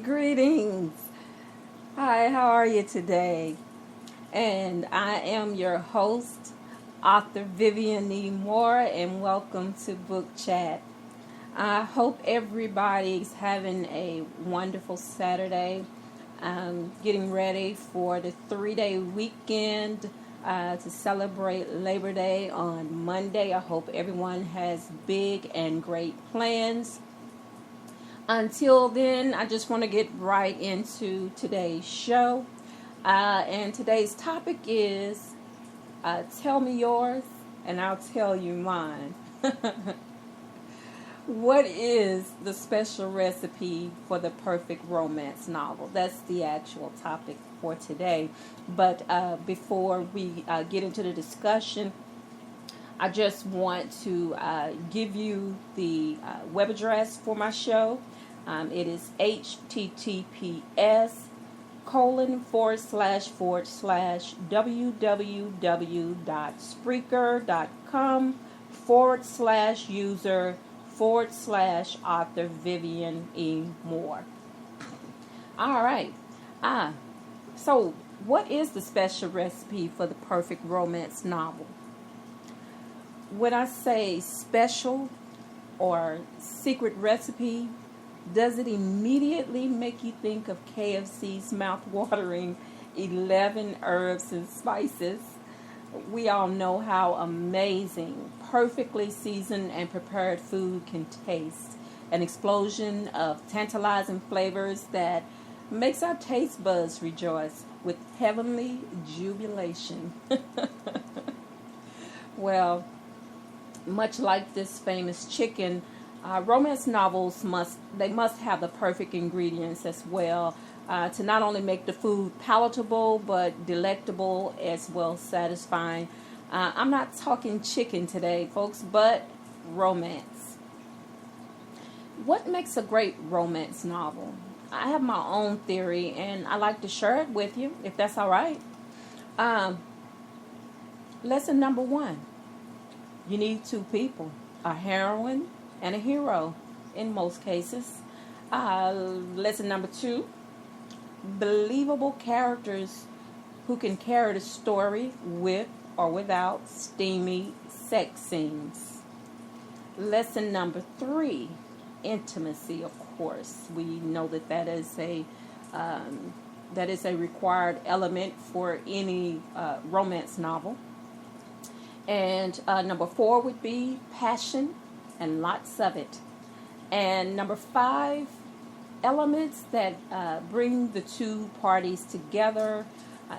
Greetings. Hi, how are you today? And I am your host, author Vivian E. Moore, and welcome to Book Chat. I hope everybody's having a wonderful Saturday. Getting ready for the 3-day weekend to celebrate Labor Day on Monday. I hope everyone has big and great plans. Until then, I just want to get right into today's show. And today's topic is tell me yours and I'll tell you mine. What is the special recipe for the perfect romance novel? That's the actual topic for today. But before we get into the discussion, I just want to give you the web address for my show. It is https://www.spreaker.com/user/author Vivian E. Moore. All right. So what is the special recipe for the perfect romance novel? When I say special or secret recipe, does it immediately make you think of KFC's mouth-watering 11 herbs and spices? We all know how amazing perfectly seasoned and prepared food can taste. An explosion of tantalizing flavors that makes our taste buds rejoice with heavenly jubilation. Well, much like this famous chicken, romance novels must have the perfect ingredients as well to not only make the food palatable but delectable as well satisfying. I'm not talking chicken today, folks, but romance. What makes a great romance novel? I have my own theory, and I like to share it with you, if that's all right. Lesson number one. You need two people, a heroine and a hero in most cases. Lesson number two, believable characters who can carry the story with or without steamy sex scenes. Lesson number three, intimacy, of course. We know that is a required element for any romance novel. And number four would be passion and lots of it. And number five, elements that bring the two parties together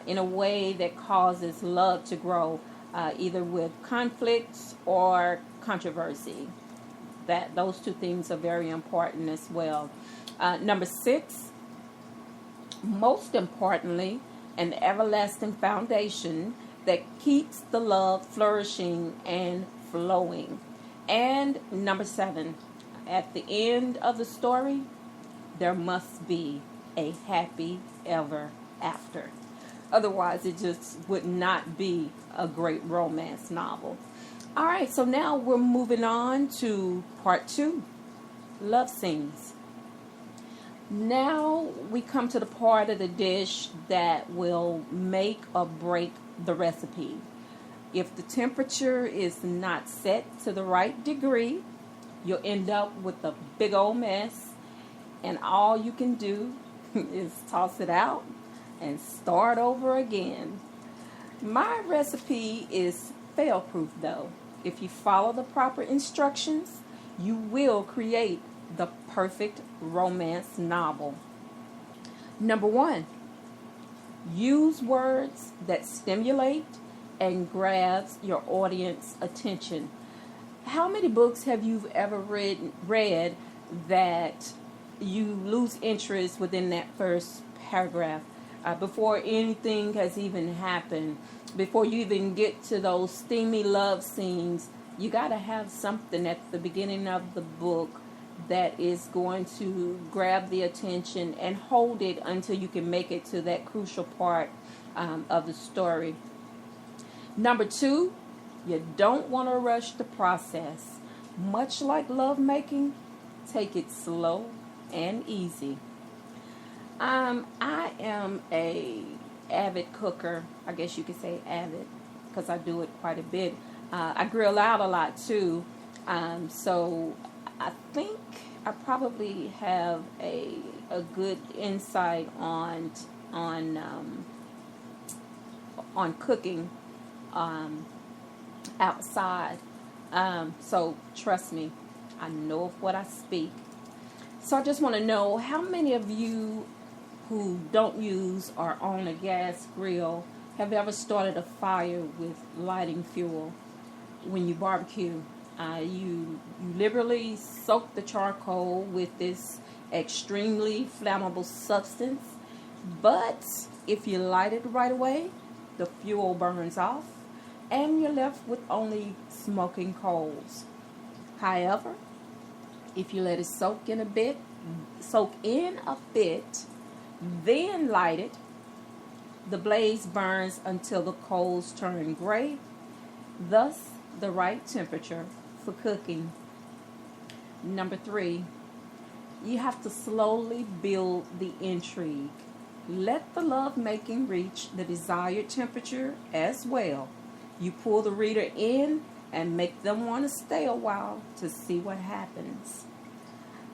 in a way that causes love to grow, either with conflicts or controversy. Those two things are very important as well. Number six, most importantly, an everlasting foundation that keeps the love flourishing and flowing. And number seven, at the end of the story, there must be a happy ever after. Otherwise, it just would not be a great romance novel. All right, so now we're moving on to part two, love scenes. Now we come to the part of the dish that will make or break the recipe. If the temperature is not set to the right degree, you'll end up with a big old mess, and all you can do is toss it out and start over again. My recipe is fail-proof though. If you follow the proper instructions, you will create the perfect romance novel. Number one, use words that stimulate and grabs your audience attention. How many books have you ever read that you lose interest within that first paragraph before anything has even happened? Before you even get to those steamy love scenes, you got to have something at the beginning of the book that is going to grab the attention and hold it until you can make it to that crucial part of the story. Number two, you don't want to rush the process. Much like lovemaking, take it slow and easy. I am a avid cooker. I guess you could say avid because I do it quite a bit. I grill out a lot too. So I think I probably have a good insight on um, on cooking outside. So trust me, I know of what I speak. So I just want to know how many of you who don't use or own a gas grill have ever started a fire with lighting fuel when you barbecue. You liberally soak the charcoal with this extremely flammable substance, but if you light it right away, the fuel burns off and you're left with only smoking coals. However, if you let it soak in a bit, then light it, the blaze burns until the coals turn gray, thus the right temperature for cooking. Number 3, you have to slowly build the intrigue. Let the lovemaking reach the desired temperature as well. You pull the reader in and make them want to stay a while to see what happens.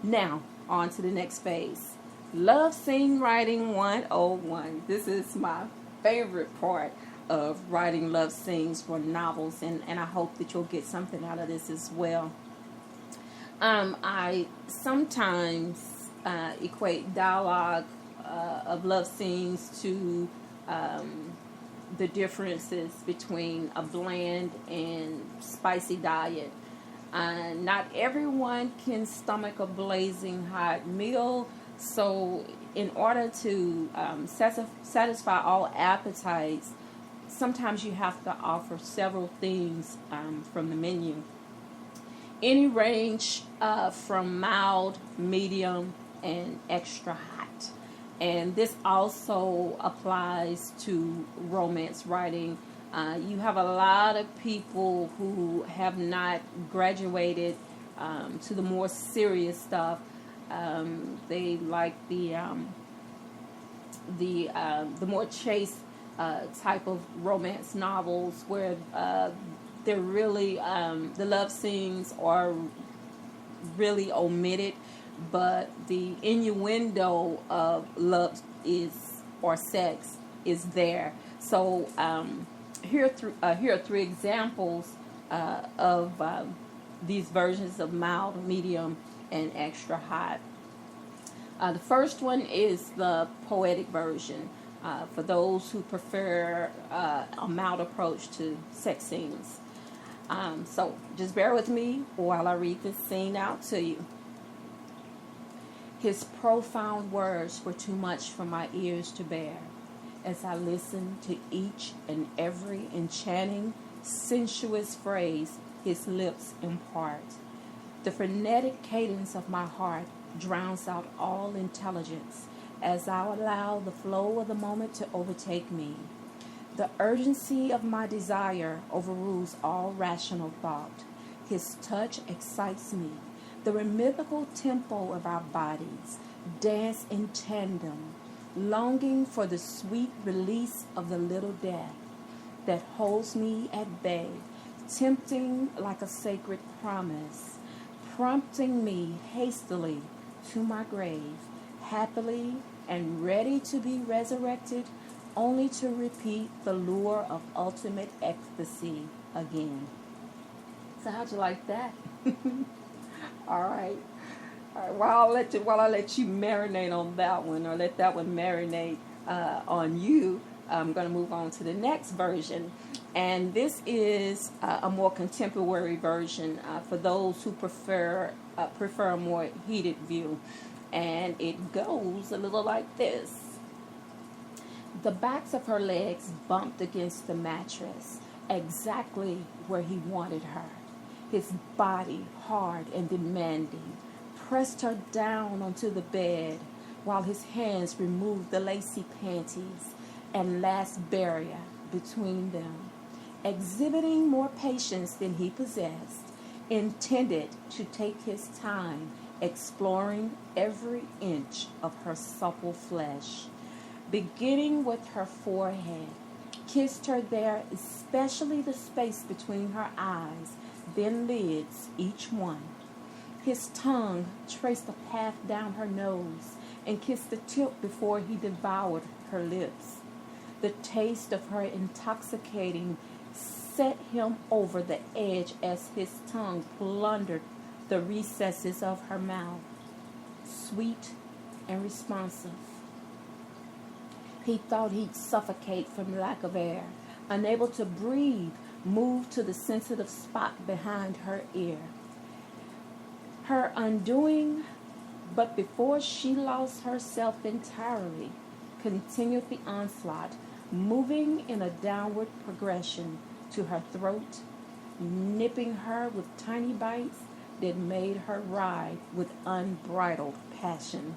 Now, on to the next phase. Love scene writing 101. This is my favorite part of writing love scenes for novels, and I hope that you'll get something out of this as well. I sometimes equate dialogue of love scenes to the differences between a bland and spicy diet. Not everyone can stomach a blazing hot meal, so in order to satisfy all appetites, sometimes you have to offer several things from the menu. Any range from mild, medium, and extra hot. And this also applies to romance writing. You have a lot of people who have not graduated to the more serious stuff. They like the more chaste type of romance novels where they're really the love scenes are really omitted, but the innuendo of love is or sex is there. So here are 3 examples of these versions of mild, medium, and extra hot. The first one is the poetic version for those who prefer a mild approach to sex scenes. So just bear with me while I read this scene out to you. His profound words were too much for my ears to bear as I listened to each and every enchanting, sensuous phrase his lips impart. The frenetic cadence of my heart drowns out all intelligence as I allow the flow of the moment to overtake me. The urgency of my desire overrules all rational thought. His touch excites me. The rhythmical tempo of our bodies dance in tandem, longing for the sweet release of the little death that holds me at bay, tempting like a sacred promise, prompting me hastily to my grave, happily and ready to be resurrected, only to repeat the lure of ultimate ecstasy again. So how'd you like that? All right. All right. While I let you marinate on that one, or let that one marinate on you, I'm going to move on to the next version, and this is a more contemporary version for those who prefer a more heated view, and it goes a little like this. The backs of her legs bumped against the mattress, exactly where he wanted her. His body, hard and demanding, pressed her down onto the bed while his hands removed the lacy panties and last barrier between them. Exhibiting more patience than he possessed, intended to take his time exploring every inch of her supple flesh, beginning with her forehead, kissed her there, especially the space between her eyes, then lids, each one. His tongue traced a path down her nose and kissed the tip before he devoured her lips. The taste of her intoxicating set him over the edge as his tongue plundered the recesses of her mouth, sweet and responsive. He thought he'd suffocate from lack of air, unable to breathe, moved to the sensitive spot behind her ear. Her undoing, but before she lost herself entirely, continued the onslaught, moving in a downward progression to her throat, nipping her with tiny bites that made her writhe with unbridled passion.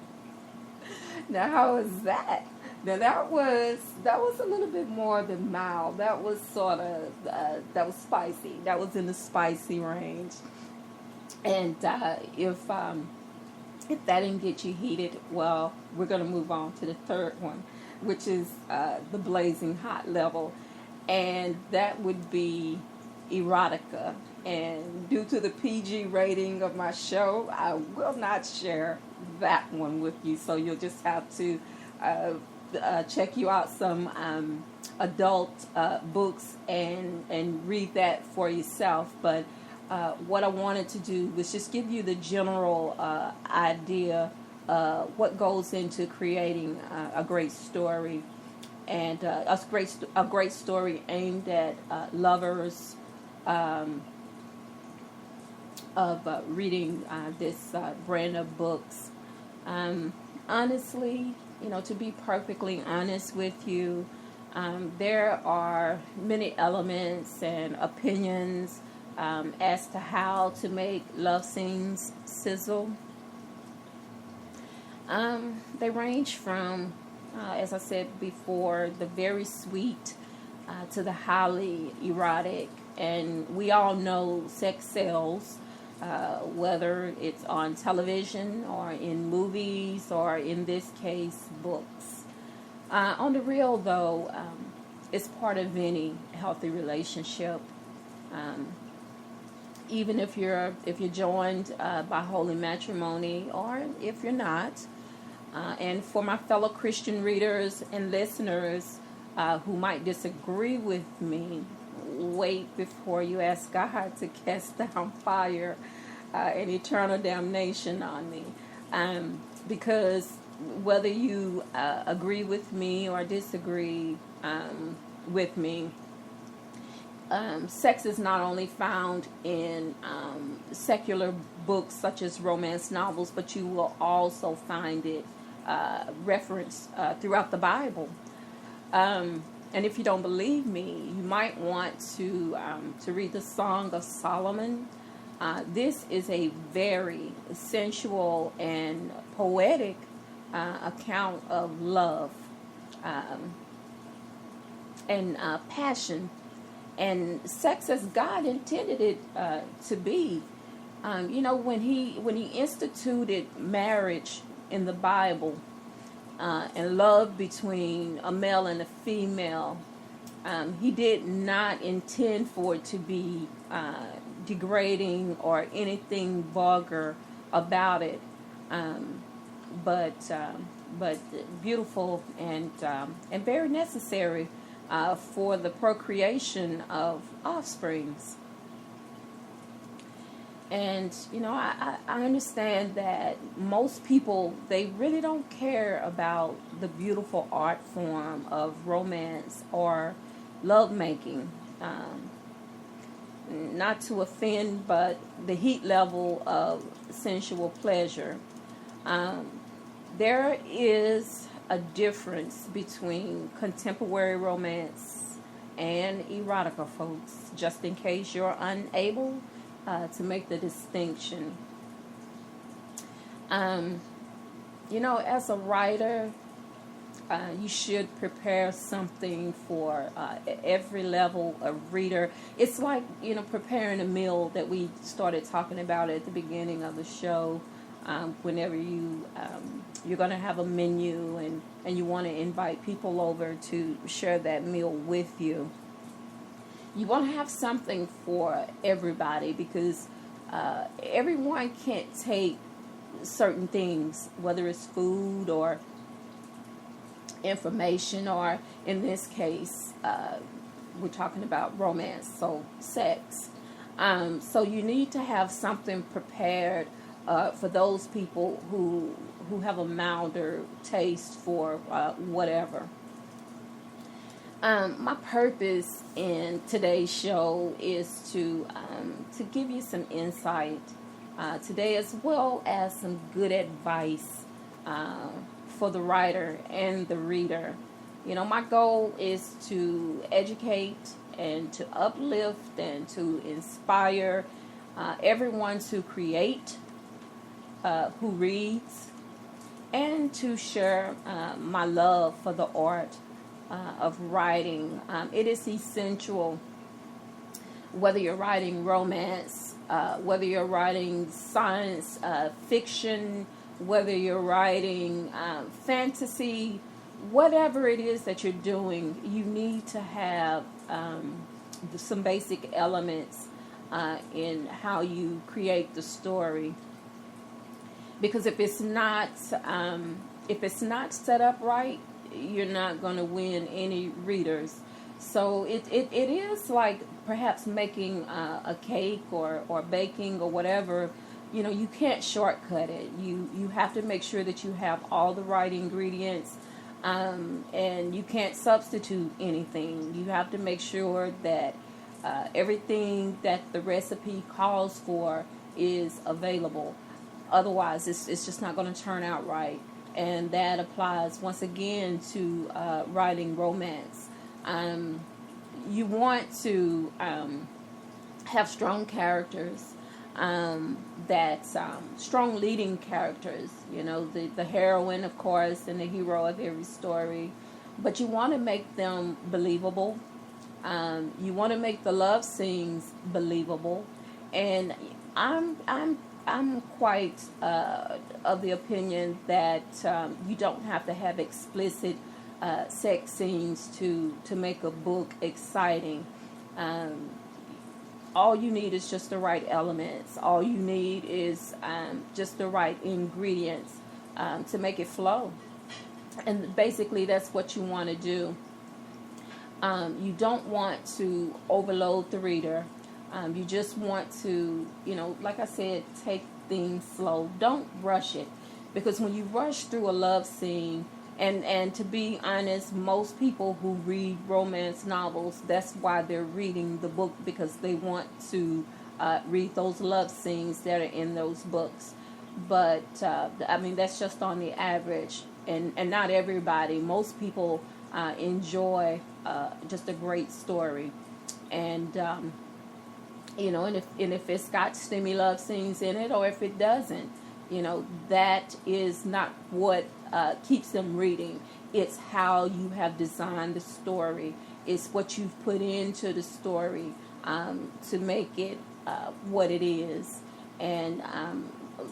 Now, how was that? Now that was a little bit more than mild. That was sort of that was spicy. That was in the spicy range. And if that didn't get you heated, well, we're going to move on to the third one, which is the blazing hot level, and that would be erotica. And due to the PG rating of my show, I will not share that one with you. So you'll just have to check you out some adult books and read that for yourself. But what I wanted to do was just give you the general idea what goes into creating a great story, and a great story aimed at lovers of reading this brand of books. Honestly, to be perfectly honest with you, there are many elements and opinions as to how to make love scenes sizzle. They range from, as I said before, the very sweet to the highly erotic. And we all know sex sells, whether it's on television or in movies or, in this case, books. On the real, though, it's part of any healthy relationship. Even if you're joined by holy matrimony, or if you're not. And for my fellow Christian readers and listeners who might disagree with me, wait before you ask God to cast down fire and eternal damnation on me. Because whether you agree with me or disagree with me, sex is not only found in secular books such as romance novels, but you will also find it referenced throughout the Bible. And if you don't believe me, you might want to read the Song of Solomon. This is a very sensual and poetic account of love and passion, and sex as God intended it to be. When he instituted marriage in the Bible, and love between a male and a female, he did not intend for it to be degrading or anything vulgar about it, but beautiful and very necessary for the procreation of offsprings. And, I understand that most people, they really don't care about the beautiful art form of romance or lovemaking. Not to offend, but the heat level of sensual pleasure. There is a difference between contemporary romance and erotica, folks, just in case you're unable to make the distinction. As a writer, You should prepare something for every level of reader. It's like, preparing a meal that we started talking about at the beginning of the show. Whenever you're going to have a menu, and you want to invite people over to share that meal with you, you want to have something for everybody, because everyone can't take certain things, whether it's food or information, or in this case, we're talking about romance, so sex. So you need to have something prepared for those people who have a milder taste for whatever. My purpose in today's show is to give you some insight today, as well as some good advice for the writer and the reader. My goal is to educate and to uplift and to inspire everyone to create, who reads, and to share my love for the art of writing. It is essential, whether you're writing romance, whether you're writing science fiction, whether you're writing fantasy, whatever it is that you're doing, you need to have some basic elements in how you create the story. Because if it's not set up right, you're not going to win any readers. So it is like perhaps making a cake or baking or whatever. You can't shortcut it. You have to make sure that you have all the right ingredients, and you can't substitute anything. You have to make sure that everything that the recipe calls for is available. Otherwise, it's just not going to turn out right. And that applies once again to writing romance. You want to have strong characters, strong leading characters. The heroine, of course, and the hero of every story. But you want to make them believable. You want to make the love scenes believable. And I'm quite of the opinion that you don't have to have explicit sex scenes to make a book exciting. All you need is just the right elements. All you need is just the right ingredients to make it flow. And basically, that's what you want to do. You don't want to overload the reader. You just want to, like I said, take things slow. Don't rush it. Because when you rush through a love scene, and to be honest, most people who read romance novels, that's why they're reading the book, because they want to read those love scenes that are in those books. But, that's just on the average. And not everybody. Most people enjoy just a great story. And, and if it's got steamy love scenes in it, or if it doesn't, that is not what keeps them reading. It's how you have designed the story. It's what you've put into the story to make it what it is. And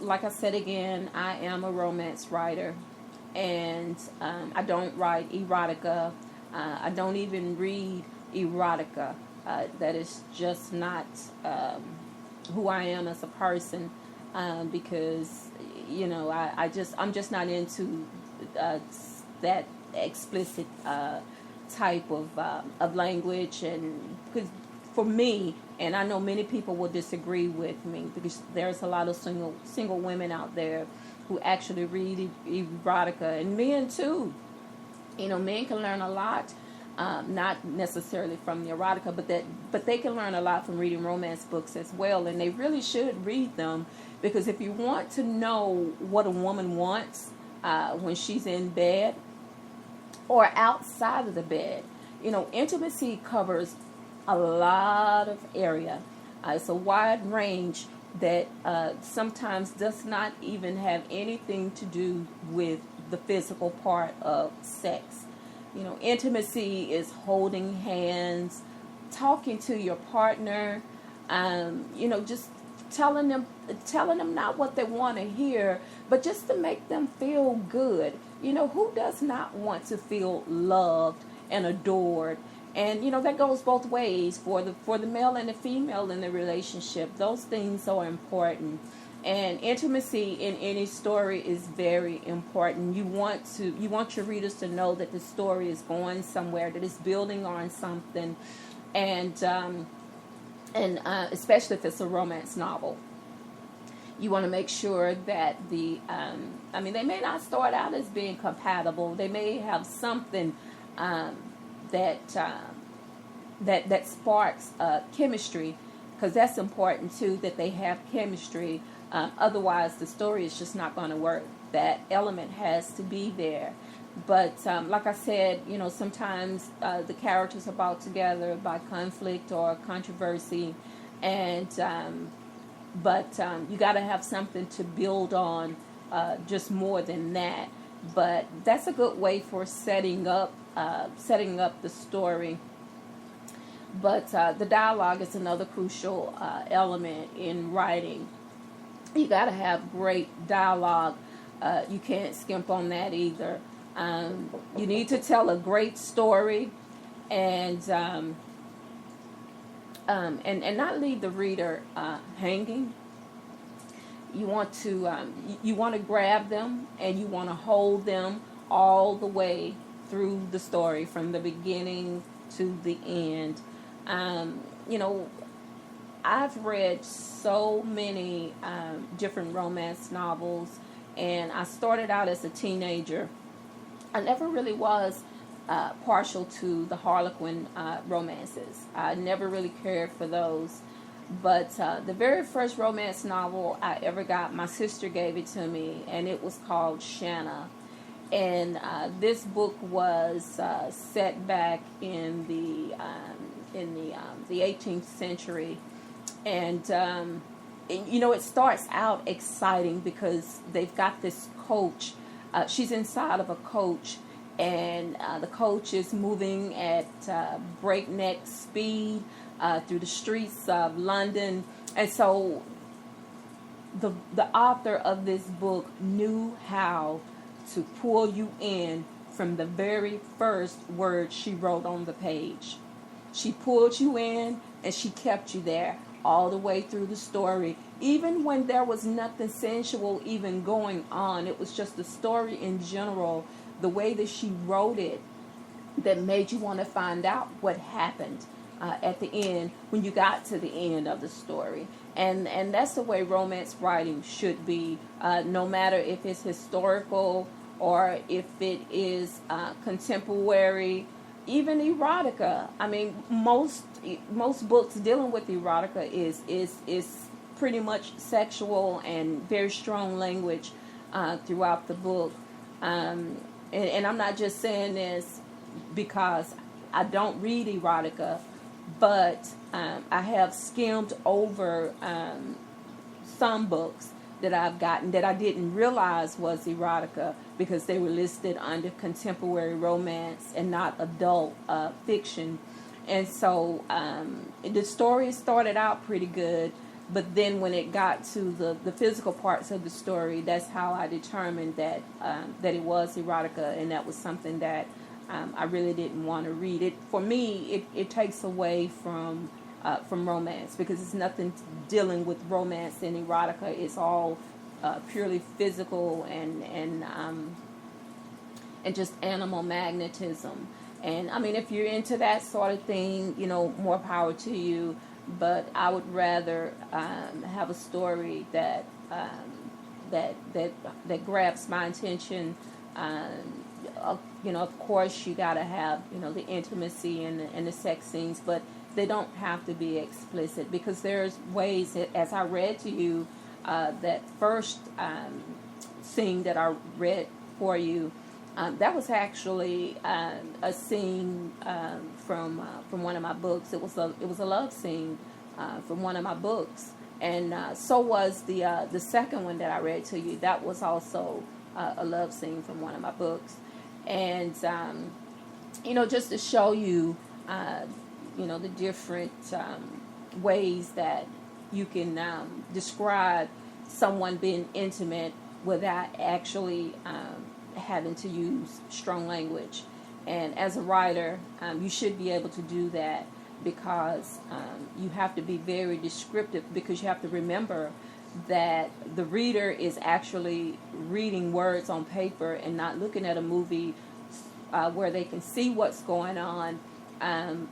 like I said again, I am a romance writer, and I don't write erotica. I don't even read erotica. That is just not who I am as a person, because I'm just not into that explicit type of language. And because for me, and I know many people will disagree with me, because there's a lot of single women out there who actually read erotica, and men too. Men can learn a lot. Not necessarily from the erotica, but they can learn a lot from reading romance books as well, and they really should read them, because if you want to know what a woman wants when she's in bed or outside of the bed, intimacy covers a lot of area. It's a wide range that sometimes does not even have anything to do with the physical part of sex. Intimacy is holding hands, talking to your partner, just telling them not what they want to hear, but just to make them feel good. Who does not want to feel loved and adored? And that goes both ways for the male and the female in the relationship. Those things are important. And intimacy in any story is very important. You want your readers to know that the story is going somewhere, that it's building on something, and especially if it's a romance novel, you want to make sure that they may not start out as being compatible. They may have something that sparks chemistry, because that's important too, that they have chemistry. Otherwise, the story is just not going to work. That element has to be there. But like I said, sometimes the characters are brought together by conflict or controversy, and but you got to have something to build on, just more than that. But that's a good way for setting up the story. But the dialogue is another crucial element in writing. You got to have great dialogue. You can't skimp on that either. You need to tell a great story, and not leave the reader hanging. You want to grab them, and you want to hold them all the way through the story, from the beginning to the end. I've read so many different romance novels, and I started out as a teenager. I never really was partial to the Harlequin romances. I never really cared for those. But the very first romance novel I ever got, my sister gave it to me, and it was called Shanna. And this book was set back in the 18th century. And it starts out exciting because they've got this coach. She's inside of a coach, and the coach is moving at breakneck speed through the streets of London. And so the author of this book knew how to pull you in from the very first word she wrote on the page. She pulled you in, and she kept you there all the way through the story. Even when there was nothing sensual even going on, it was just the story in general, the way that she wrote it, that made you want to find out what happened at the end, when you got to the end of the story. And that's the way romance writing should be, no matter if it's historical or if it is contemporary, even erotica. I mean, most books dealing with erotica is pretty much sexual and very strong language throughout the book. And I'm not just saying this because I don't read erotica, but I have skimmed over some books that I've gotten that I didn't realize was erotica, because they were listed under contemporary romance and not adult fiction. And so the story started out pretty good, but then when it got to the physical parts of the story, that's how I determined that it was erotica, and that was something that I really didn't want to read. It for me, it takes away from romance, because it's nothing dealing with romance in erotica. It's all purely physical and just animal magnetism. And I mean, if you're into that sort of thing, more power to you. But I would rather have a story that grabs my attention. Of course, you got to have the intimacy and the sex scenes, but they don't have to be explicit, because there's ways that, as I read to you, that first scene that I read for you, that was actually a scene from one of my books. It was a love scene from one of my books, and so was the second one that I read to you. That was also a love scene from one of my books. And, just to show you, the different ways that you can describe someone being intimate without actually having to use strong language. And as a writer, you should be able to do that, because you have to be very descriptive, because you have to remember that the reader is actually reading words on paper and not looking at a movie where they can see what's going on.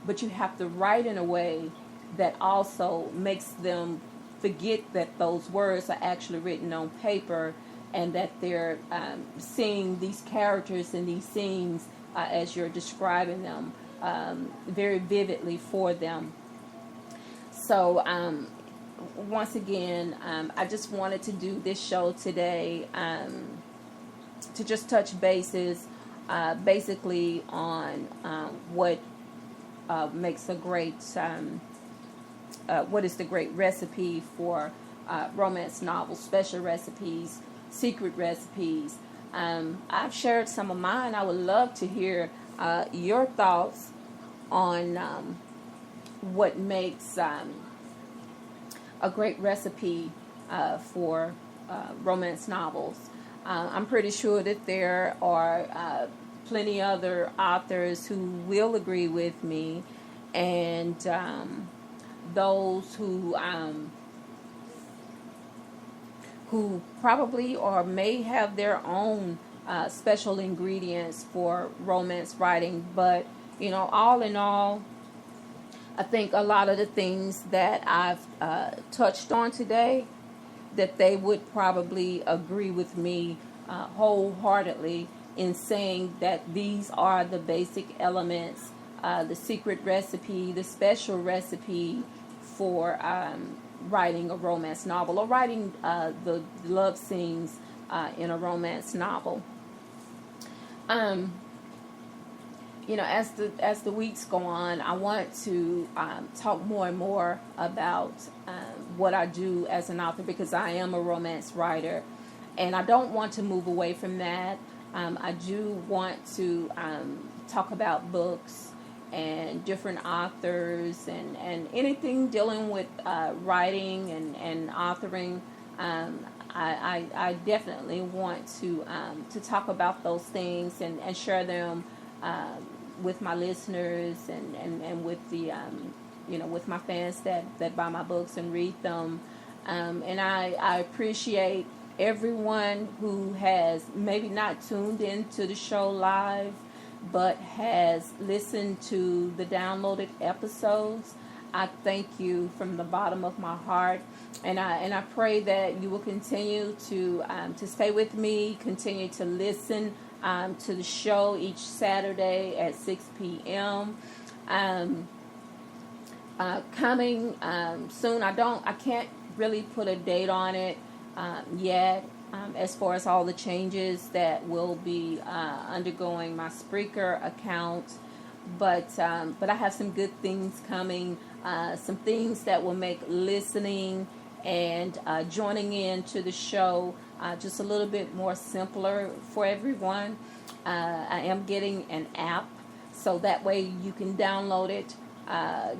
But you have to write in a way that also makes them forget that those words are actually written on paper, and that they're seeing these characters and these scenes as you're describing them very vividly for them. So once again, I just wanted to do this show today to just touch bases basically on what makes a great, what is the great recipe for romance novels, special recipes, secret recipes. I've shared some of mine. I would love to hear your thoughts on what makes a great recipe for romance novels. I'm pretty sure that there are plenty other authors who will agree with me, and those who probably or may have their own special ingredients for romance writing. But all in all, I think a lot of the things that I've touched on today, that they would probably agree with me wholeheartedly in saying that these are the basic elements, the secret recipe, the special recipe for writing a romance novel, or writing the love scenes in a romance novel. As the weeks go on, I want to talk more and more about what I do as an author, because I am a romance writer, and I don't want to move away from that. I do want to talk about books and different authors and anything dealing with writing and authoring. I definitely want to talk about those things and share them with my listeners and with the with my fans that buy my books and read them. And I appreciate everyone who has maybe not tuned into the show live, but has listened to the downloaded episodes. I thank you from the bottom of my heart, and I pray that you will continue to stay with me, continue to listen to the show each Saturday at 6 p.m. Coming soon. I can't really put a date on it yet, as far as all the changes that will be undergoing my Spreaker account, but I have some good things coming, some things that will make listening and joining in to the show just a little bit more simpler for everyone. I am getting an app, so that way you can download it.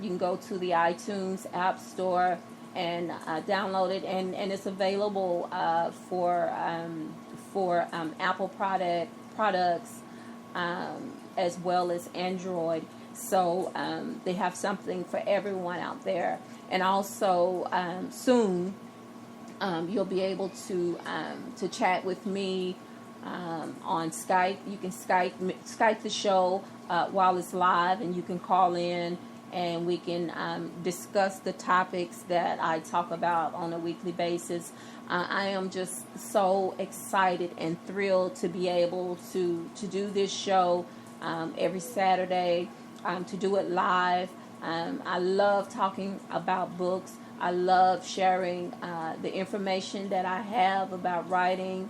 You can go to the iTunes App Store and download it, and it's available for Apple products as well as Android. So they have something for everyone out there. And also soon you'll be able to chat with me on Skype. You can Skype the show while it's live, and you can call in, and we can discuss the topics that I talk about on a weekly basis. I am just so excited and thrilled to be able to do this show every Saturday, to do it live. I love talking about books. I love sharing the information that I have about writing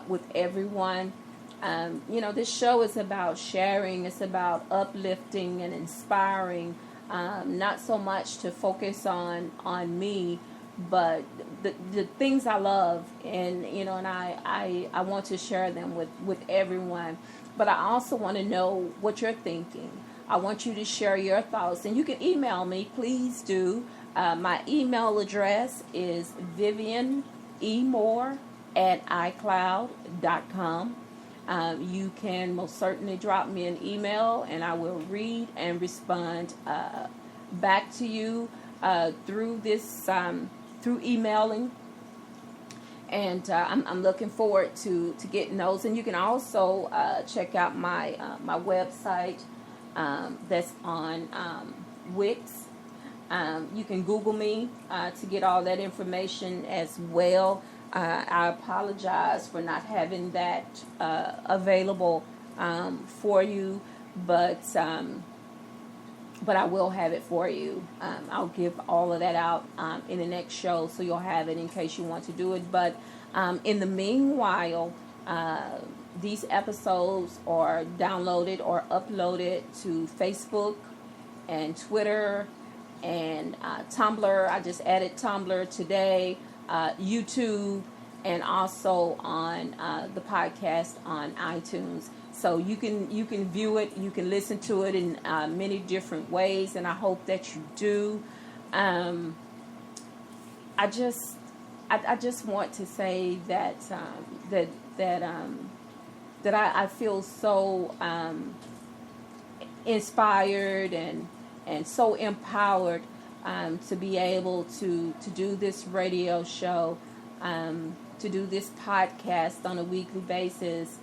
with everyone. This show is about sharing. It's about uplifting and inspiring. Not so much to focus on me, but the things I love, and and I want to share them with everyone. But I also want to know what you're thinking. I want you to share your thoughts, and you can email me. Please do. My email address is vivianemore@icloud.com. You can most certainly drop me an email, and I will read and respond back to you through this through emailing. And I'm looking forward to getting those. And you can also check out my my website that's on Wix. You can Google me to get all that information as well. I apologize for not having that available for you, but I will have it for you. I'll give all of that out in the next show, so you'll have it in case you want to do it. But in the meanwhile, these episodes are downloaded or uploaded to Facebook and Twitter and Tumblr. I just added Tumblr today, YouTube, and also on the podcast on iTunes. So you can view it, you can listen to it in many different ways, and I hope that you do. I just want to say that that I feel so inspired and so empowered to be able to do this radio show, to do this podcast on a weekly basis.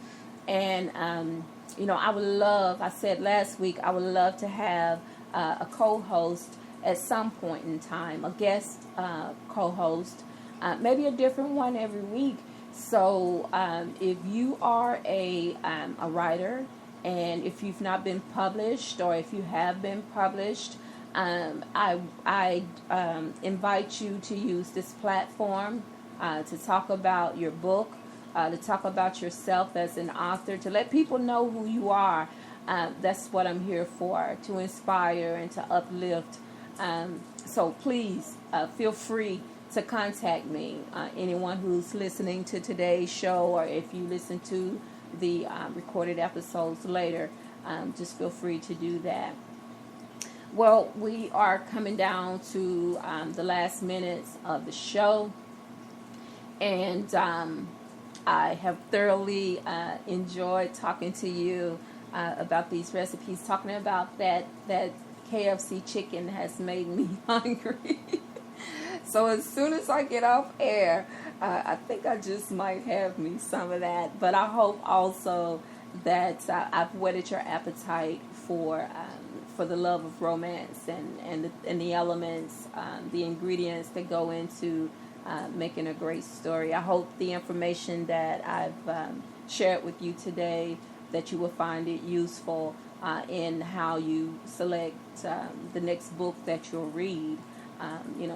And, I would love, I said last week, I would love to have a co-host at some point in time, a guest co-host, maybe a different one every week. So if you are a writer, and if you've not been published, or if you have been published, I invite you to use this platform to talk about your book, to talk about yourself as an author, to let people know who you are. That's what I'm here for, to inspire and to uplift. So please feel free to contact me. Anyone who's listening to today's show, or if you listen to the recorded episodes later, just feel free to do that. Well, we are coming down to the last minutes of the show, and I have thoroughly enjoyed talking to you about these recipes. Talking about that KFC chicken has made me hungry. So as soon as I get off air, I think I just might have me some of that. But I hope also that I've whetted your appetite for the love of romance and the elements, the ingredients that go into making a great story. I hope the information that I've shared with you today, that you will find it useful in how you select the next book that you'll read.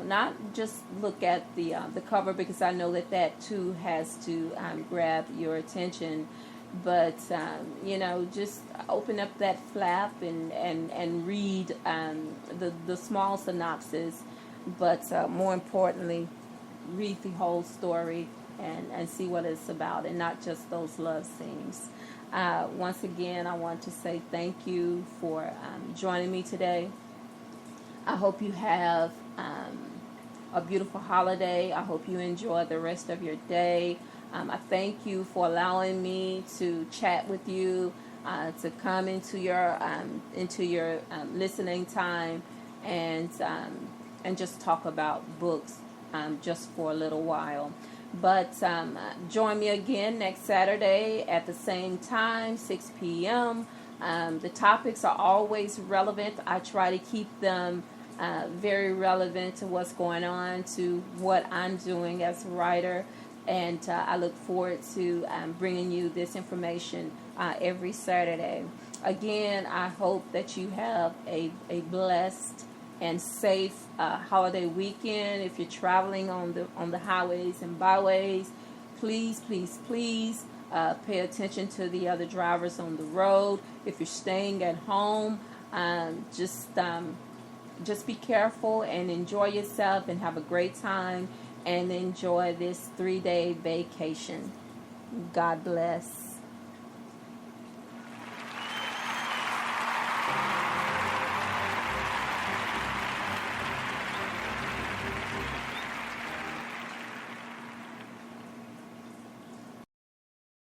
Not just look at the cover, because I know that too has to grab your attention, but just open up that flap and read the small synopsis, but more importantly, read the whole story and see what it's about, and not just those love scenes. Once again, I want to say thank you for joining me today. I hope you have a beautiful holiday. I hope you enjoy the rest of your day. I thank you for allowing me to chat with you, to come into your listening time, and just talk about books just for a little while. But join me again next Saturday at the same time, 6 p.m. The topics are always relevant. I try to keep them very relevant to what's going on, to what I'm doing as a writer. And I look forward to bringing you this information every Saturday. Again, I hope that you have a blessed and safe holiday weekend. If you're traveling on the highways and byways, please pay attention to the other drivers on the road. If you're staying at home, just just be careful and enjoy yourself and have a great time and enjoy this 3-day vacation. God bless.